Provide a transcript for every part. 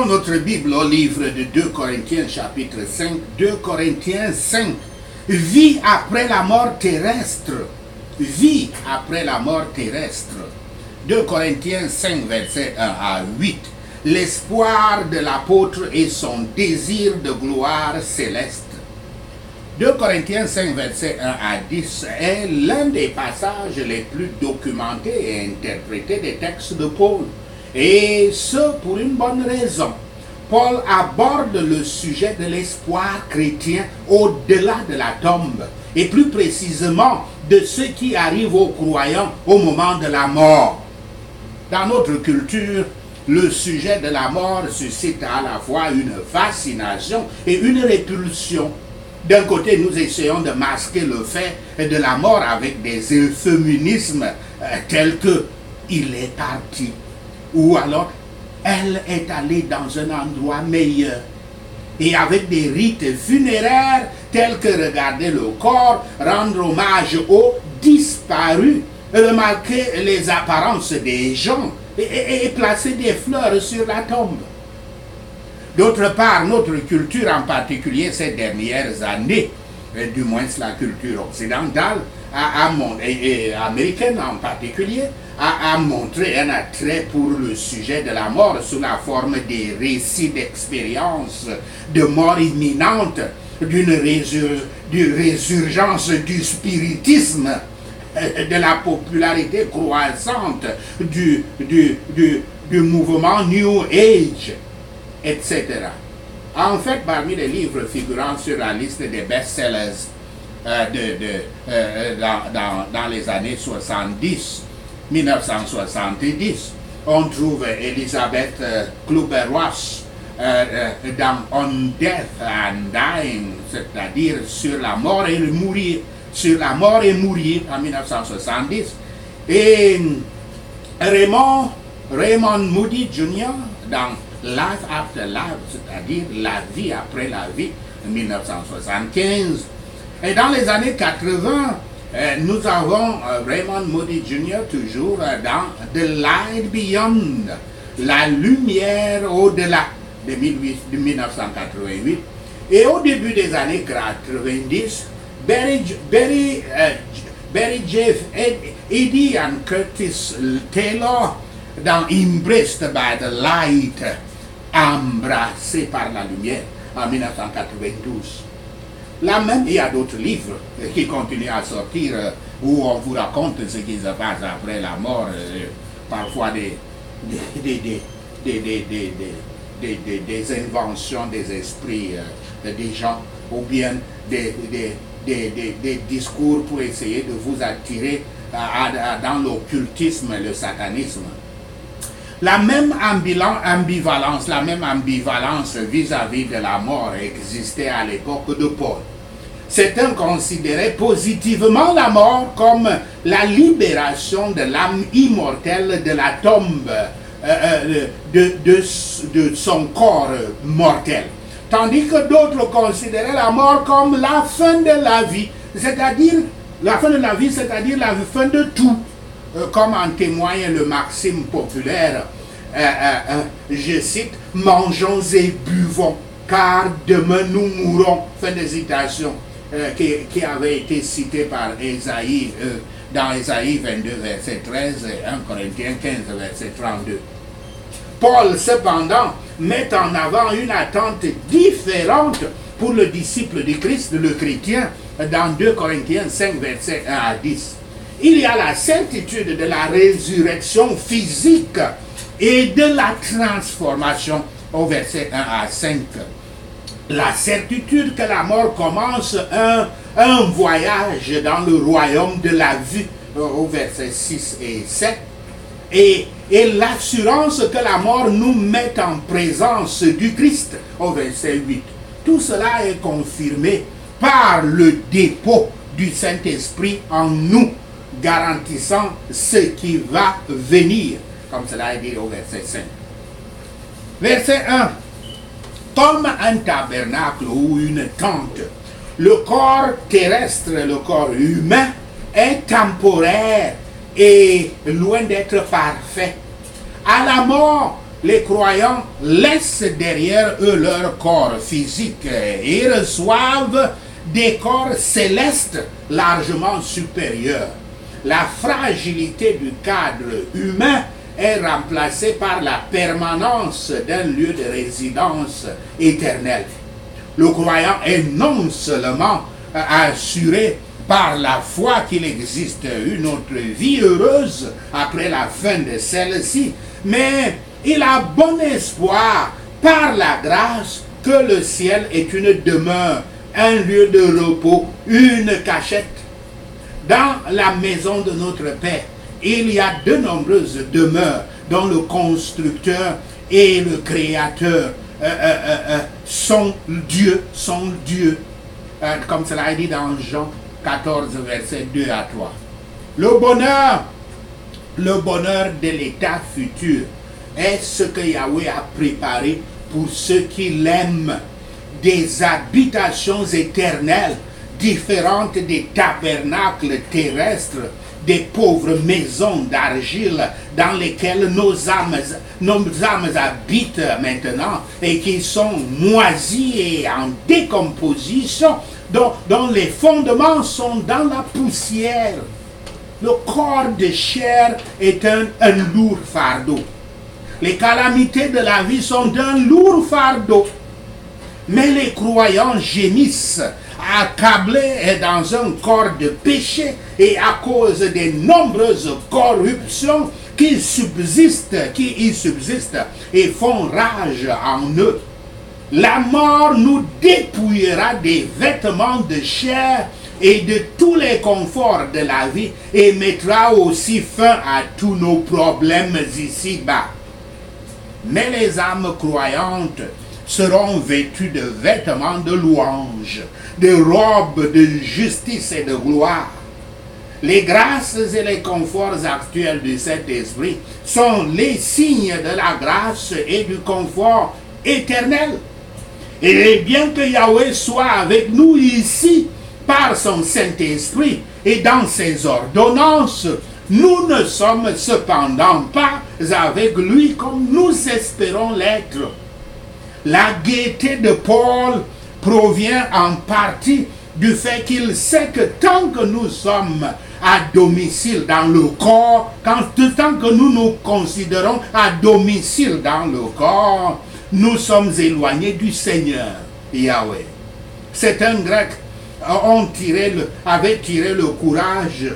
notre Bible au livre de 2 Corinthiens chapitre 5, 2 Corinthiens 5, vie après la mort terrestre, vie après la mort terrestre. 2 Corinthiens 5, verset 1 à 8, l'espoir de l'apôtre et son désir de gloire céleste. 2 Corinthiens 5, verset 1 à 10 est l'un des passages les plus documentés et interprétés des textes de Paul. Et ce, pour une bonne raison. Paul aborde le sujet de l'espoir chrétien au-delà de la tombe, et plus précisément de ce qui arrive aux croyants au moment de la mort. Dans notre culture, le sujet de la mort suscite à la fois une fascination et une répulsion. D'un côté, nous essayons de masquer le fait de la mort avec des euphémismes tels que « il est parti » ou alors « elle est allée dans un endroit meilleur » et avec des rites funéraires tels que regarder le corps, rendre hommage aux disparus, remarquer les apparences des gens et placer des fleurs sur la tombe. D'autre part, notre culture, en particulier ces dernières années, du moins la culture occidentale, et américaine en particulier, a montré un attrait pour le sujet de la mort sous la forme des récits d'expériences de mort imminente, d'une résurgence du spiritisme, de la popularité croissante du mouvement New Age, etc. En fait, parmi les livres figurant sur la liste des best-sellers dans les années 1970, on trouve Elizabeth Kübler-Ross dans On Death and Dying, c'est-à-dire sur la mort et mourir, en 1970, et Raymond Moody Jr. dans Life After Life, c'est-à-dire la vie après la vie, en 1975. Et dans les années 80, nous avons Raymond Moody Jr. toujours dans The Light Beyond, la lumière au-delà, de 1988. Et au début des années 90, Barry Jeff Eddy et Curtis Taylor dans Embraced by the Light, embrassé par la lumière, en 1992. Là même, il y a d'autres livres qui continuent à sortir où on vous raconte ce qui se passe après la mort, parfois des inventions des esprits des gens, ou bien des discours pour essayer de vous attirer dans l'occultisme et le satanisme. La même ambivalence vis-à-vis de la mort existait à l'époque de Paul. Certains considéraient positivement la mort comme la libération de l'âme immortelle de la tombe, de son corps mortel. Tandis que d'autres considéraient la mort comme la fin de la vie, c'est-à-dire la fin de tout. Comme en témoigne le maxime populaire, je cite, « Mangeons et buvons, car demain nous mourrons », fin de citation, qui avait été cité par Ésaïe, dans Ésaïe 22, verset 13, et 1 Corinthiens 15, verset 32. Paul, cependant, met en avant une attente différente pour le disciple du Christ, le chrétien, dans 2 Corinthiens 5, verset 1 à 10. Il y a la certitude de la résurrection physique et de la transformation au verset 1 à 5. La certitude que la mort commence un voyage dans le royaume de la vie au verset 6 et 7. Et l'assurance que la mort nous met en présence du Christ au verset 8. Tout cela est confirmé par le dépôt du Saint-Esprit en nous, garantissant ce qui va venir, comme cela est dit au verset 5. Verset 1. Comme un tabernacle ou une tente, le corps terrestre, le corps humain, est temporaire et loin d'être parfait. À la mort, les croyants laissent derrière eux leur corps physique et reçoivent des corps célestes largement supérieurs. La fragilité du cadre humain est remplacée par la permanence d'un lieu de résidence éternelle. Le croyant est non seulement assuré par la foi qu'il existe une autre vie heureuse après la fin de celle-ci, mais il a bon espoir par la grâce que le ciel est une demeure, un lieu de repos, une cachette. Dans la maison de notre Père, il y a de nombreuses demeures dont le constructeur et le créateur sont Dieu, comme cela est dit dans Jean 14, versets 2 à 3. Le bonheur de l'état futur est ce que Yahweh a préparé pour ceux qui l'aiment, des habitations éternelles différentes des tabernacles terrestres, des pauvres maisons d'argile dans lesquelles nos âmes habitent maintenant et qui sont moisies et en décomposition, dont les fondements sont dans la poussière. Le corps de chair est un lourd fardeau. Les calamités de la vie sont d'un lourd fardeau. Mais les croyants gémissent, accablés dans un corps de péché et à cause des nombreuses corruptions qui y subsistent et font rage en eux. La mort nous dépouillera des vêtements de chair et de tous les conforts de la vie et mettra aussi fin à tous nos problèmes ici-bas. Mais les âmes croyantes seront vêtues de vêtements de louange, de robes de justice et de gloire. Les grâces et les conforts actuels du Saint-Esprit sont les signes de la grâce et du confort éternel. Et bien que Yahweh soit avec nous ici par son Saint-Esprit et dans ses ordonnances, nous ne sommes cependant pas avec lui comme nous espérons l'être. La gaieté de Paul provient en partie du fait qu'il sait que tant que nous sommes à domicile dans le corps, tant que nous nous considérons à domicile dans le corps, nous sommes éloignés du Seigneur, Yahweh. Certains Grecs avaient tiré le courage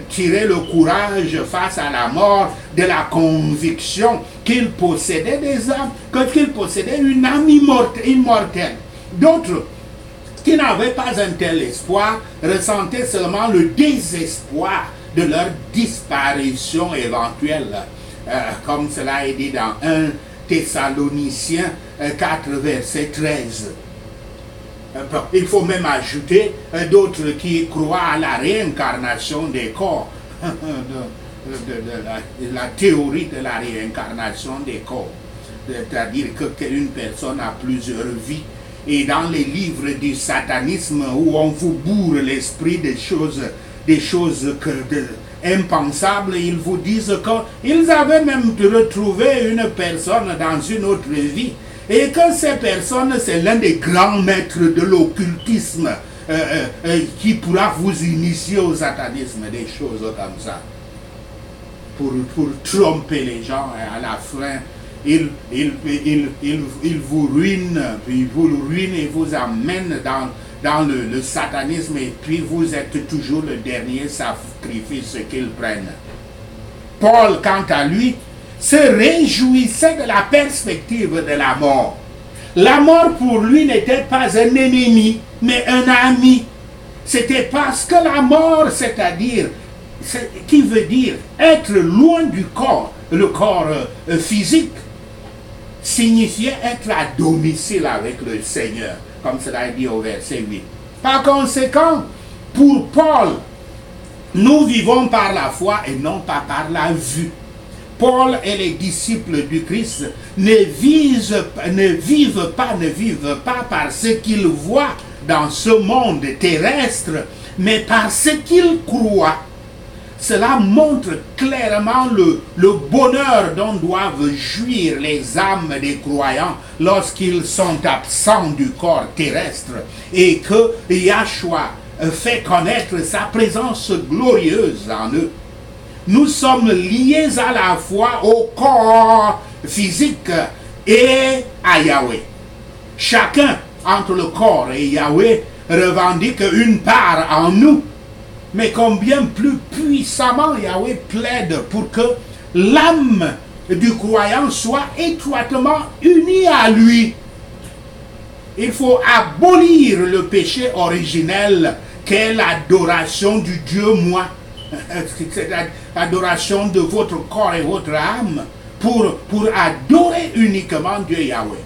tiré le courage face à la mort de la conviction qu'il possédait des âmes, qu'il possédait une âme immortelle. D'autres qui n'avaient pas un tel espoir ressentaient seulement le désespoir de leur disparition éventuelle, comme cela est dit dans 1 Thessaloniciens 4, verset 13. Il faut même ajouter d'autres qui croient à la réincarnation des corps, la théorie de la réincarnation des corps, c'est-à-dire qu'une personne a plusieurs vies. Et dans les livres du satanisme où on vous bourre l'esprit des choses impensables, ils vous disent qu'ils avaient même retrouvé une personne dans une autre vie. Et que ces personnes, c'est l'un des grands maîtres de l'occultisme qui pourra vous initier au satanisme, des choses comme ça. Pour tromper les gens, et à la fin, il vous ruine, puis vous le ruine et vous amène dans le satanisme, et puis vous êtes toujours le dernier sacrifice qu'ils prennent. Paul, quant à lui, se réjouissait de la perspective de la mort. La mort pour lui n'était pas un ennemi, mais un ami. C'était parce que la mort, c'est-à-dire, qui veut dire être loin du corps, le corps physique, signifiait être à domicile avec le Seigneur, comme cela est dit au verset 8. Par conséquent, pour Paul, nous vivons par la foi et non pas par la vue. Paul et les disciples du Christ ne vivent pas par ce qu'ils voient dans ce monde terrestre, mais par ce qu'ils croient. Cela montre clairement le bonheur dont doivent jouir les âmes des croyants lorsqu'ils sont absents du corps terrestre et que Yahshua fait connaître sa présence glorieuse en eux. Nous sommes liés à la fois au corps physique et à Yahweh. Chacun entre le corps et Yahweh revendique une part en nous. Mais combien plus puissamment Yahweh plaide pour que l'âme du croyant soit étroitement unie à lui. Il faut abolir le péché originel qu'est l'adoration du Dieu moi. C'est l'adoration de votre corps et votre âme pour adorer uniquement Dieu Yahweh.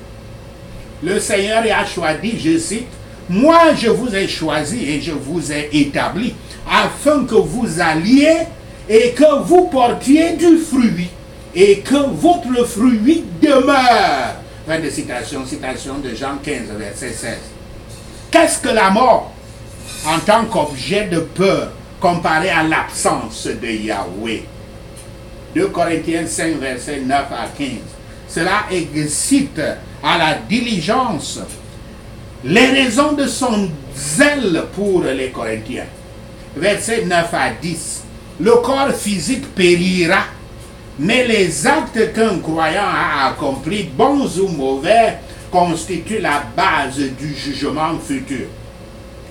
Le Seigneur Yahshua dit, je cite, « Moi je vous ai choisi et je vous ai établi afin que vous alliez et que vous portiez du fruit et que votre fruit demeure. » Fin de citation, citation de Jean 15, verset 16. Qu'est-ce que la mort en tant qu'objet de peur comparé à l'absence de Yahweh? 2 Corinthiens 5, verset 9 à 15. Cela excite à la diligence les raisons de son zèle pour les Corinthiens. Versets 9 à 10. Le corps physique périra, mais les actes qu'un croyant a accomplis, bons ou mauvais, constituent la base du jugement futur.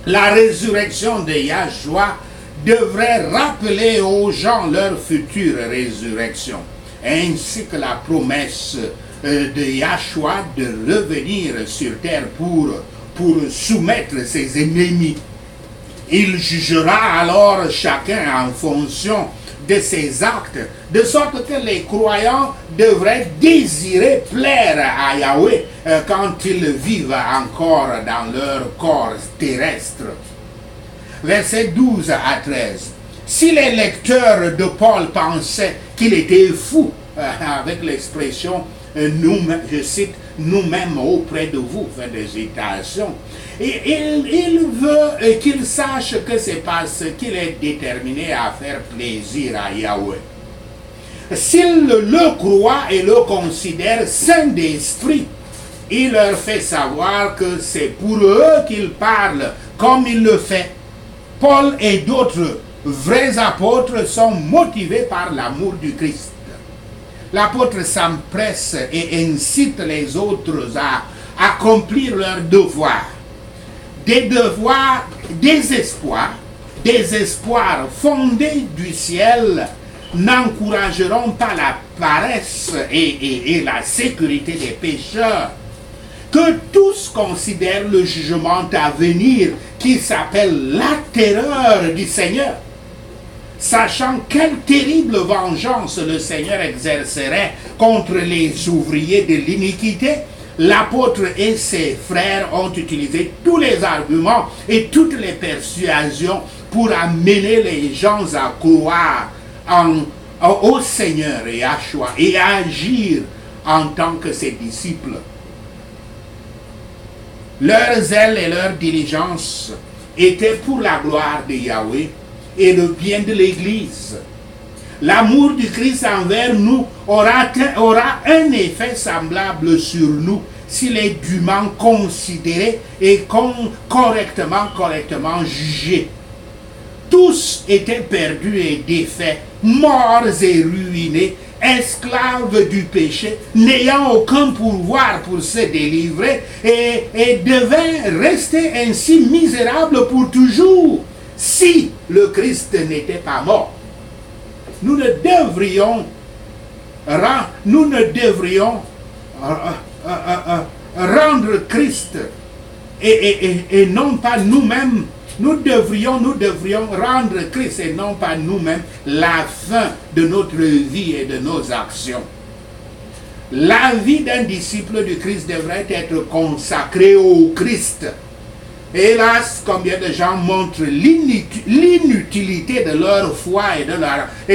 La résurrection de Yahshua devrait rappeler aux gens leur future résurrection, ainsi que la promesse de Yahshua de revenir sur terre pour soumettre ses ennemis. Il jugera alors chacun en fonction de ses actes, de sorte que les croyants devraient désirer plaire à Yahweh quand ils vivent encore dans leur corps terrestre. Versets 12 à 13. Si les lecteurs de Paul pensaient qu'il était fou, avec l'expression je cite, nous-mêmes auprès de vous, fin de citation, et il veut qu'ils sachent que c'est parce qu'il est déterminé à faire plaisir à Yahweh. S'il le croit et le considère saint d'esprit, il leur fait savoir que c'est pour eux qu'il parle comme il le fait. Paul et d'autres vrais apôtres sont motivés par l'amour du Christ. L'apôtre s'empresse et incite les autres à accomplir leurs devoirs. Des devoirs, des espoirs fondés du ciel n'encourageront pas la paresse et la sécurité des pécheurs. Que tous considèrent le jugement à venir qui s'appelle la terreur du Seigneur. Sachant quelle terrible vengeance le Seigneur exercerait contre les ouvriers de l'iniquité, l'apôtre et ses frères ont utilisé tous les arguments et toutes les persuasions pour amener les gens à croire au Seigneur Yahshua et à agir en tant que ses disciples. Leur zèle et leur diligence étaient pour la gloire de Yahweh et le bien de l'Église. L'amour du Christ envers nous aura un effet semblable sur nous s'il est dûment considéré et correctement jugé. Tous étaient perdus et défaits, morts et ruinés, esclaves du péché, n'ayant aucun pouvoir pour se délivrer et devaient rester ainsi misérables pour toujours. Si le Christ n'était pas mort, nous ne devrions rendre Christ et non pas nous-mêmes. Nous devrions rendre Christ et non pas nous-mêmes la fin de notre vie et de nos actions. La vie d'un disciple du Christ devrait être consacrée au Christ. Hélas, combien de gens montrent l'inutilité de leur foi et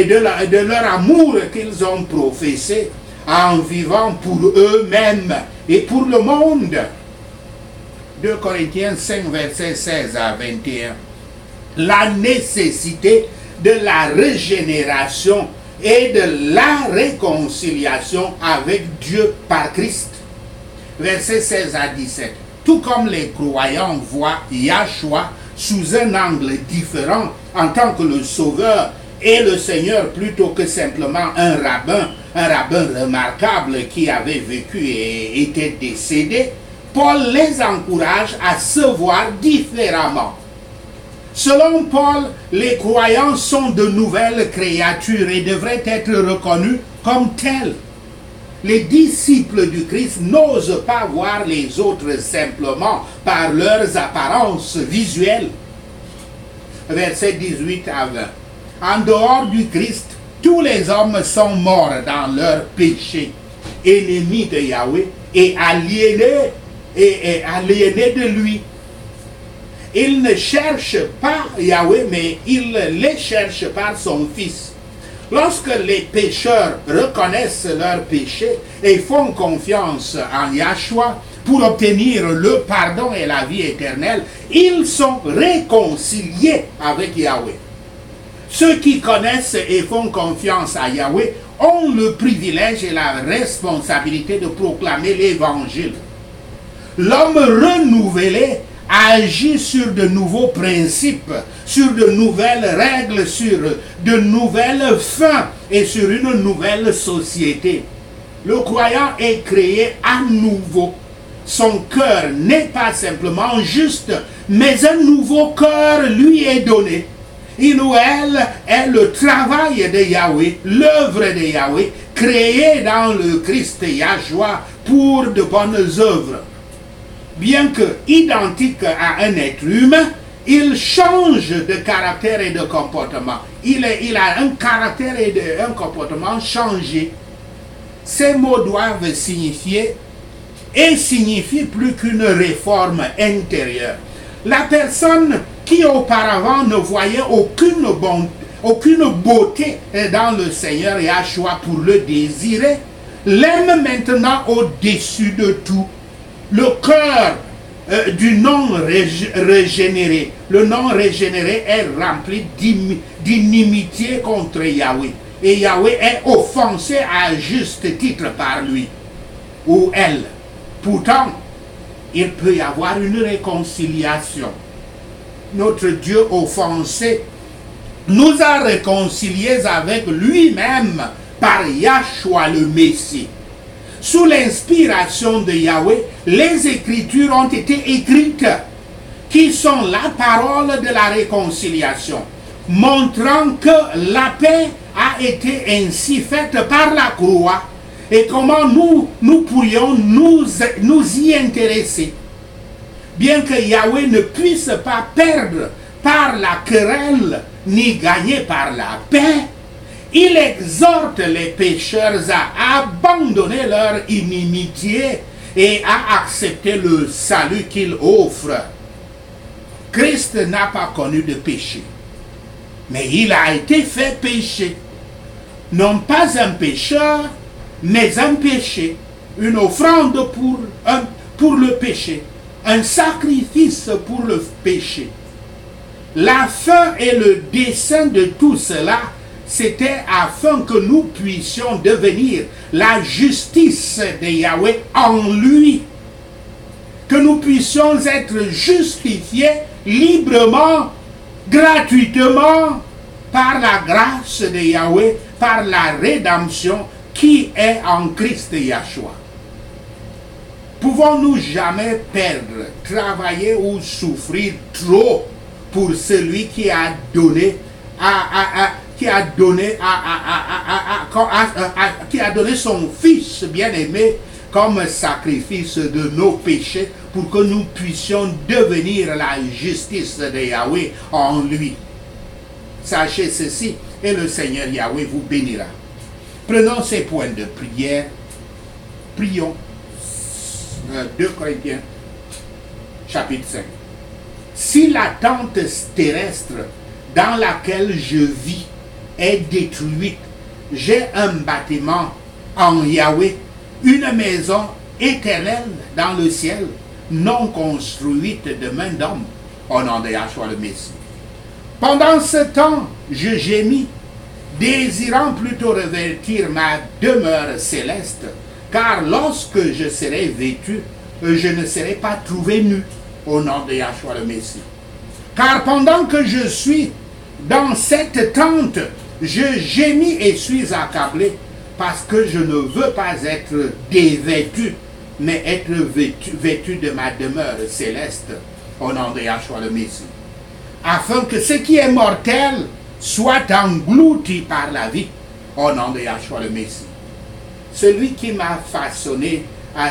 de leur amour qu'ils ont professé en vivant pour eux-mêmes et pour le monde. 2 Corinthiens 5, versets 16 à 21. La nécessité de la régénération et de la réconciliation avec Dieu par Christ. Versets 16 à 17. Tout comme les croyants voient Yahshua sous un angle différent en tant que le Sauveur et le Seigneur plutôt que simplement un rabbin remarquable qui avait vécu et était décédé, Paul les encourage à se voir différemment. Selon Paul, les croyants sont de nouvelles créatures et devraient être reconnus comme tels. Les disciples du Christ n'osent pas voir les autres simplement par leurs apparences visuelles. Versets 18 à 20. En dehors du Christ, tous les hommes sont morts dans leurs péchés, ennemis de Yahweh et aliénés de lui. Ils ne cherchent pas Yahweh, mais ils les cherchent par son Fils. Lorsque les pécheurs reconnaissent leurs péchés et font confiance en Yahshua pour obtenir le pardon et la vie éternelle, ils sont réconciliés avec Yahweh. Ceux qui connaissent et font confiance à Yahweh ont le privilège et la responsabilité de proclamer l'Évangile. L'homme renouvelé agit sur de nouveaux principes, sur de nouvelles règles, sur de nouvelles fins et sur une nouvelle société. Le croyant est créé à nouveau. Son cœur n'est pas simplement juste, mais un nouveau cœur lui est donné. Il ou elle est le travail de Yahweh, l'œuvre de Yahweh, créée dans le Christ Yahshua pour de bonnes œuvres. Bien que identique à un être humain, il change de caractère et de comportement. Il a un caractère et un comportement changé. Ces mots doivent signifier et signifient plus qu'une réforme intérieure. La personne qui auparavant ne voyait aucune beauté dans le Seigneur Yahshua pour le désirer, l'aime maintenant au-dessus de tout. Le cœur du non régénéré, le non régénéré est rempli d'inimitié contre Yahweh. Et Yahweh est offensé à juste titre par lui ou elle. Pourtant, il peut y avoir une réconciliation. Notre Dieu offensé nous a réconciliés avec lui-même par Yahshua le Messie. Sous l'inspiration de Yahweh, les Écritures ont été écrites, qui sont la parole de la réconciliation, montrant que la paix a été ainsi faite par la croix et comment nous pourrions nous y intéresser. Bien que Yahweh ne puisse pas perdre par la querelle ni gagner par la paix, il exhorte les pécheurs à abandonner leur inimitié et à accepter le salut qu'il offre. Christ n'a pas connu de péché, mais il a été fait péché. Non pas un pécheur, mais un péché, une offrande pour le péché, un sacrifice pour le péché. La fin et le dessein de tout cela, c'était afin que nous puissions devenir la justice de Yahweh en lui. Que nous puissions être justifiés librement, gratuitement, par la grâce de Yahweh, par la rédemption qui est en Christ Yahshua. Pouvons-nous jamais perdre, travailler ou souffrir trop pour celui qui a donné qui a donné son Fils bien-aimé comme sacrifice de nos péchés pour que nous puissions devenir la justice de Yahweh en lui. Sachez ceci et le Seigneur Yahweh vous bénira. Prenons ces points de prière. Prions. 2 Corinthiens chapitre 5. Si la tente terrestre dans laquelle je vis est détruite, j'ai un bâtiment en Yahweh, une maison éternelle dans le ciel, non construite de main d'homme, au nom de Yahshua le Messie. Pendant ce temps, je gémis, désirant plutôt revêtir ma demeure céleste, car lorsque je serai vêtu, je ne serai pas trouvé nu, au nom de Yahshua le Messie. Car pendant que je suis dans cette tente, je gémis et suis accablé, parce que je ne veux pas être dévêtu, mais être vêtu de ma demeure céleste, au nom de Yahshua le Messie. Afin que ce qui est mortel soit englouti par la vie, au nom de Yahshua le Messie. Celui qui m'a façonné à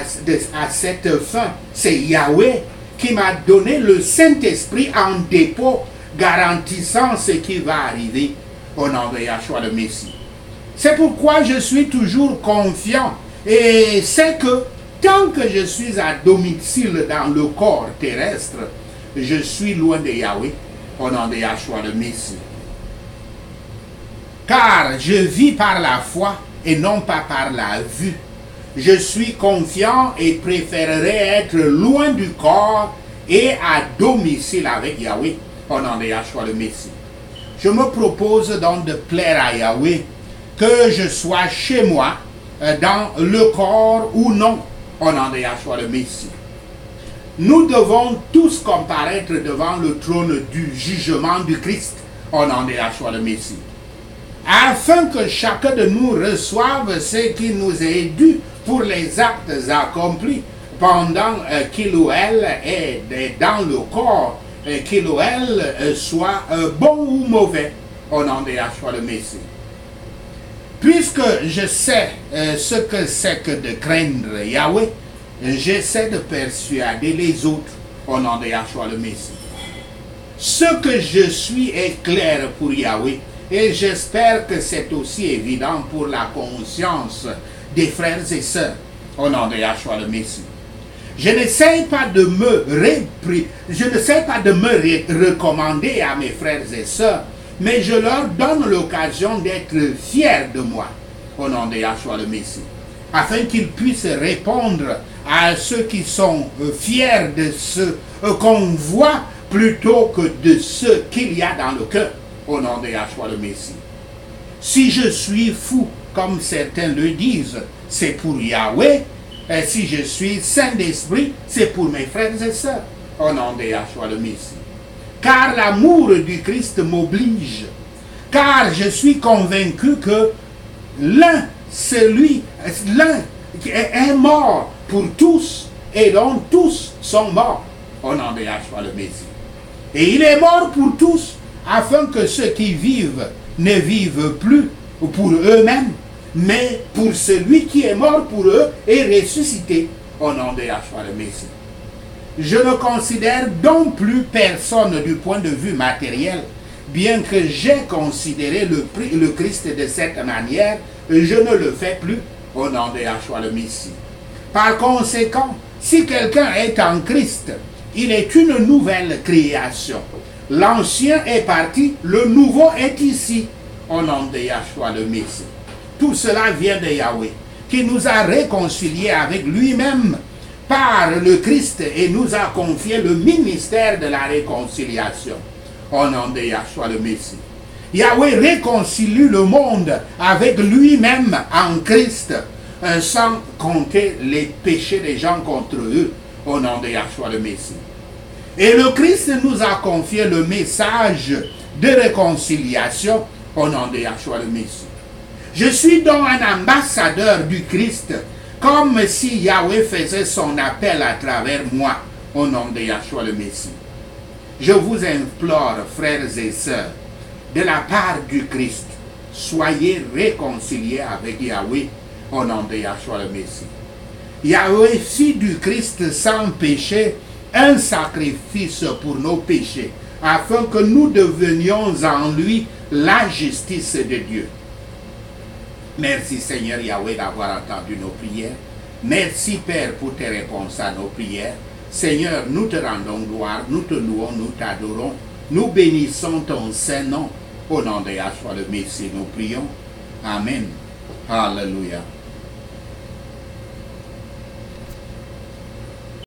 cette fin, c'est Yahweh, qui m'a donné le Saint-Esprit en dépôt, garantissant ce qui va arriver, au nom de Yahshua le Messie. C'est pourquoi je suis toujours confiant et sais que tant que je suis à domicile dans le corps terrestre, je suis loin de Yahweh, au nom de Yahshua le Messie. Car je vis par la foi et non pas par la vue. Je suis confiant et préférerais être loin du corps et à domicile avec Yahweh, au nom de Yahshua le Messie. Je me propose donc de plaire à Yahweh, que je sois chez moi, dans le corps ou non, au nom de Yahshua le Messie. Nous devons tous comparaître devant le trône du jugement du Christ, au nom de Yahshua le Messie, afin que chacun de nous reçoive ce qui nous est dû pour les actes accomplis pendant qu'il ou elle est dans le corps, qu'il ou elle soit bon ou mauvais, au nom de Yahshua le Messie. Puisque je sais ce que c'est que de craindre Yahweh, j'essaie de persuader les autres au nom de Yahshua le Messie. Ce que je suis est clair pour Yahweh et j'espère que c'est aussi évident pour la conscience des frères et sœurs au nom de Yahshua le Messie. Je n'essaie pas de me recommander à mes frères et sœurs, mais je leur donne l'occasion d'être fiers de moi, au nom de Yahshua le Messie, afin qu'ils puissent répondre à ceux qui sont fiers de ce qu'on voit plutôt que de ce qu'il y a dans le cœur, au nom de Yahshua le Messie. Si je suis fou, comme certains le disent, c'est pour Yahweh, et si je suis saint d'esprit, c'est pour mes frères et sœurs, au nom de Yahshua le Messie. Car l'amour du Christ m'oblige, car je suis convaincu que l'un est mort pour tous, et donc tous sont morts, au nom de Yahshua le Messie. Et il est mort pour tous, afin que ceux qui vivent ne vivent plus pour eux-mêmes, mais pour celui qui est mort pour eux et ressuscité, au nom de Yahshua le Messie. Je ne considère donc plus personne du point de vue matériel, bien que j'ai considéré le Christ de cette manière, je ne le fais plus au nom de Yahshua le Messie. Par conséquent, si quelqu'un est en Christ, il est une nouvelle création. L'ancien est parti, le nouveau est ici, au nom de Yahshua le Messie. Tout cela vient de Yahweh, qui nous a réconciliés avec lui-même par le Christ et nous a confié le ministère de la réconciliation, au nom de Yahshua le Messie. Yahweh réconcilie le monde avec lui-même en Christ, sans compter les péchés des gens contre eux, au nom de Yahshua le Messie. Et le Christ nous a confié le message de réconciliation, au nom de Yahshua le Messie. Je suis donc un ambassadeur du Christ, comme si Yahweh faisait son appel à travers moi, au nom de Yahshua le Messie. Je vous implore, frères et sœurs, de la part du Christ, soyez réconciliés avec Yahweh, au nom de Yahshua le Messie. Yahweh fit du Christ sans péché un sacrifice pour nos péchés, afin que nous devenions en lui la justice de Dieu. Merci Seigneur Yahweh d'avoir entendu nos prières. Merci Père pour tes réponses à nos prières. Seigneur, nous te rendons gloire, nous te louons, nous t'adorons. Nous bénissons ton saint nom. Au nom de Yahshua le Messie, nous prions. Amen. Alléluia.